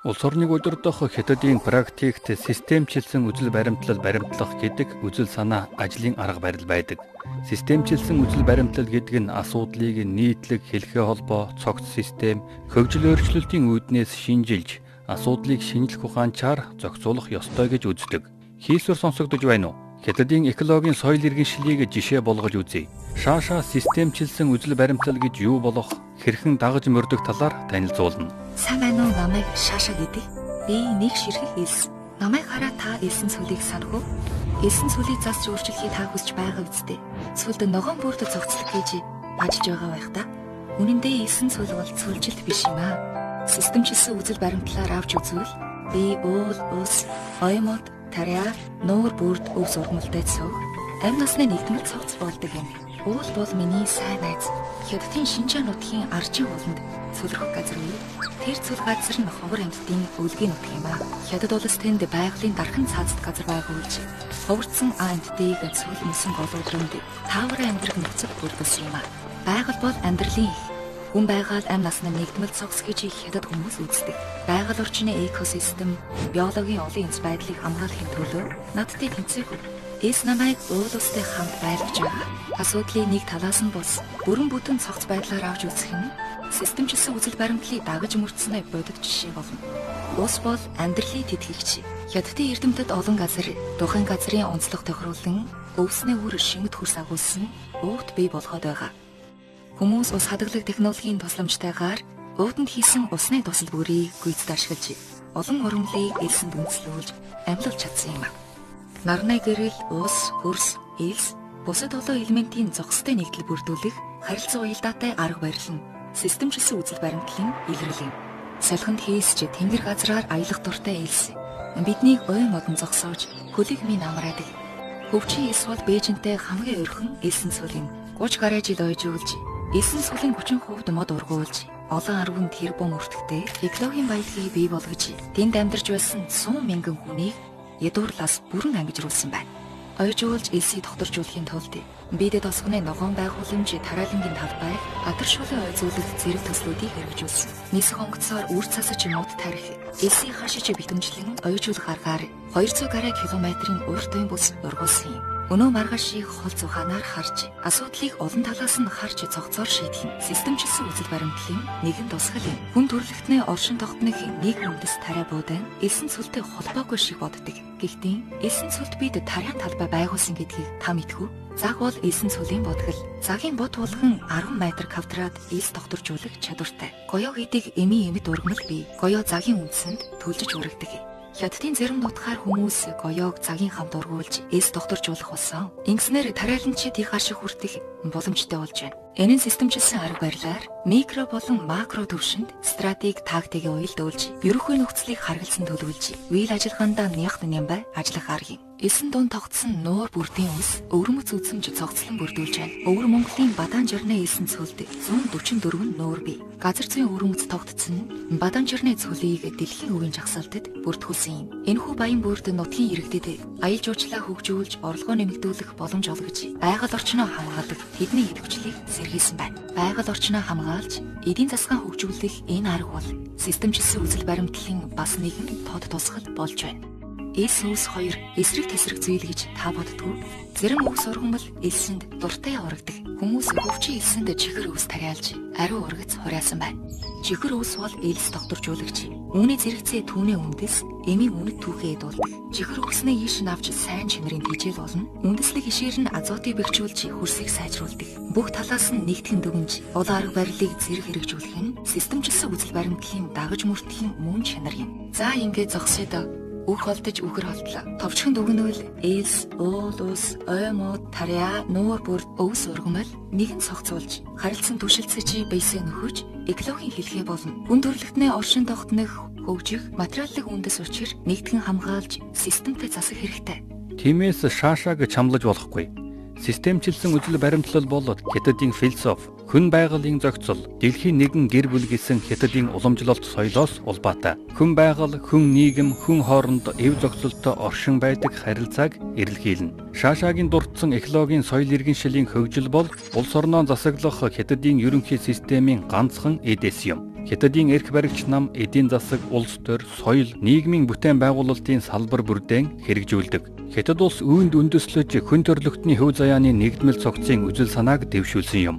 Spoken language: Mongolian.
Улс орныг удирдах хятадын практикт системчилсэн үзэл баримтлал баримтлах гэдэг үзэл санаа ажлын арга барил байдаг. Системчилсэн үзэл баримтлал гэдэг нь асуудлыг нийтлэг хэлхээ холбоо, цогц систем, хөгжил өөрчлөлтийн үүднээс шинжилж, асуудлыг шинжлэх ухаанчаар зохицуулах ёстой гэж үздэг. Хийсвэр сонсогдож байна уу? Хятадын экологийн соёл иргэншлийг жишээ болгож үзье. Шааша системчилсэн үзэл баримтлал гэж юу болох, хэрхэн дагаж мөрдөх талаар танилцуулна. Сайн байна уу намайг Шааша гэдэг. Би нэг ширхэг элс. Намайг хараа та элсэн цөлийг санах уу? Элсэн цөлийг засч өөрчлөхийг та хүсч байгаа үсттэй. Цөлд ногоон бүрд зохицлох гэж ажиж байгаа байх та. Үнэн дээр элсэн цөл бол цөлжилт биш юм аа. Системчилсэн үзэл баримтлалаар авч үзвэл би уул, ус, оёмод, тарья, нуур бүрд өв сургамалтай цог, амь насны нэгдмэл цогц болдог юм. Уул бол миний сайн найз. Хятадын Шинжаан нутгийн аржийн ууланд цөлрөх газар үе. Тэр цөл газар нь ховор амьтдын өвлгийн нутг юм аа. Хятад улс тэнд байгалийн дархан цаазд газар байгуулж, ховорцсон амьтдыг цөл нисэн голуудранд таавар амьдрах нөхцөл бүрдүүлсэн юм аа. Байгаль бол амьдралын их. Хүн байгаль амь насны нэгдмэл цогц гэж хятад хүмүүс үздэг. Байгаль орчны экосистем, биологийн олон янз байдлыг хамгаалахын төлөө надтай тэнцэх. Эс намайг уул устай хамт байлгаж байгаа. Асуудлын нэг талаас нь бус бүрэн бүтэн цогц байдлаар авч үзэх нь системчилсэн үзэл баримтлалыг дагаж мөрдснөө бодит жишээ болно. Ус бол амьдралын тэтгэгч. Хятадын эрдэмтэд олон газар тухайн газрын онцлог тохируулан өвснээ үр шимэд хөрс агуулсан уут бий болгоод байгаа. Хүмүүс ус хадгалах технологийн тусламжтайгаар ууданд хийсэн усны тусал бүрийг гүйцэд ашиглаж олон ургамлыг элсэнд үндэслүүлж амьлуулж чадсан юм. Нарны гэрэл, ус, хөрс, элс, бусад олон элементийн зохистой нэгдэл бүрдүүлэх харилцаа уялдаатай арга барил нь системчилсэн үзэл баримтлалын илрэл юм. Солихонд хийсч тэнгэр газраар аялах дуртай элс биднийг ой модон зогсоож хөлийг минь амраадаг. Хөвчийн элс бол Бээжинтэй хамгийн ойрхон элсэн цөл юм. 30 гаруй жил ойжуулж, элсэн цөлийн 30% мод ургуулж, олон арван тэрбум өртөгтэй экологийн баялагийг бий болгож, тэнд амьдарч байсан 100 мянган хүнийг ядуурлаас бүрэн ангижруулсан байна. Ойжуулж элсийг докторжуулахын тулд бидэд тосгоны ногоон байгууламж тараалангийн талбайг адаршуулан ойзуулах зэрэг төслүүдийг хэрэгжүүлсэн. Нисэх онгоцоор үр цасаж мод тарих, элсийг хашиж битэмжлэн ойжуулах аргаар 200 гаруй километрийн уртын бүс ургуулсан юм. Өнөө маргаашийг хол зухаанаар харж, асуудлыг олон талаас нь харж цогцоор шийдэх нь системчилсэн үзэл баримтлалын нэгэн тусгал юм. Хүн төрөлхтний оршин тогтнох нэг үндэс тариа буудан элсэн цөлтэй холбоогүй шиг боддог. Гэхдээ элсэн цөлд бид тариан талбай байгуулсан гэдгийг та мэдэх үү? Заг бол элсэн цөлийн бодгол. Загийн бод болгон 10 м квадрат элс докторжуулах чадвартай. Гоёо гэдэг эмийн ургамал бий. Гоёо загийн үндсэнд төлжиж урагдаг. Хятадын зарим нутгаар хүмүүс гоёог загийн хамт ургуулж элс докторжуулах болсон. Ингэснээр тариаланчид их ашиг хүртэх боломжтой болж байна. Энэ нь системчилсэн арга барилаар микро болон макро төвшөнд стратеги тактикийг уялдуулж, ерөнхий нөхцөлийг харгалзан төлөвлөж, үйл ажиллагаандаа нягт нямбай ажиллах арга юм. Элсэн дунд тогтсон нуур бүрдийн ус өвөрмөц үзэмж цогцлон бүрдүүлж байна. Өвөр Монголын Бадан жирны элсэн цөлд 144 нуур бий. Газар зүйн өвөрмөц тогтсон Бадан жирны цөлийг дэлхийн өвийн жагсаалтад бүртгүүлсэн юм. Энэхүү баян бүрд нутгийн иргэдэд аялал жуулчлалаа хөгжүүлж, орлогоо нэмэгдүүлэх боломж олгож, байгаль орчноо хамгаалах тэдний идэвхжлийг сэргийлсэн байна. Байгаль орчноо хамгаалж, эдийн засгаа хөгжүүлэх энэ арга бол системчилсэн үзэл баримтлалын бас нэгэн тод тусгал болж байна. Элс ус 2 эсрэг тесрэг зүйл гэж та боддгоо. Зарим ус ургамал элсэнд дуртай урагдаг. Хүмүүс хөвчийн элсэнд чихэр ус тариалж, ариу ургац хураасан байна. Чихэр ус бол элс докторжуулагч. Үүний зэрэгцээ түүний үндэс эмийн үнэт түүхээ дуулдаг. Чихэр үснээ ийш нь авч сайн чанарын хижээл болно. Үндэслэг ишээр нь азотыг бэхжүүлж хөрсийг сайжруулдаг. Бүх талаас нь нэгтгэн дүгнж, олон арга барилыг зэрэг хэрэгжүүлэх нь системчилсэн үзэл баримтлалын дагаж мөрдөхийн мөн чанар юм. За ингээд зогсъё доо. Үг холдож үхэр холдлоо. Товчхон дүгнвэл элс, уул, ус, оймод, тарья, нуур бүрд өвс ургамал нэгэн цогцуулж, харилцан түшилцэж бийсээ нөхөж, экологийн хэлхээ болно. Хүн төрөлхтний оршин тогтнох, хөгжих, материаллык үндэс учир нэгтгэн хамгаалж, системтэй засах хэрэгтэй. Тиймээс Шаашааг чамлаж болохгүй. Системчилсэн үзэл баримтлал бол Хятадын философи, хүн байгалийн зохицол, дэлхийн нэгэн гэр бүл гэсэн Хятадын уламжлалт соёлоос улбаатай. Хүн байгаль, хүн нийгэм, хүн хооронд эв зохицолтой оршин байдаг харилцааг эрэлхийлнэ. Шаашаагийн дурдсан экологийн соёл иргэншилийн хөгжил бол улс орноо засаглах Хятадын ерөнхий системийн ганцхан эд эс юм. Хятадын эрх баригч нам эдийн засаг, улс төр, соёл, нийгмийн бүтээн байгуулалтын салбар бүрдэн хэрэгжүүлдэг. Хятад улс үүнд үндэслэж хүн төрөлхтний хөв заяаны нэгдмэл цогцын үзэл санааг дэвшүүлсэн юм.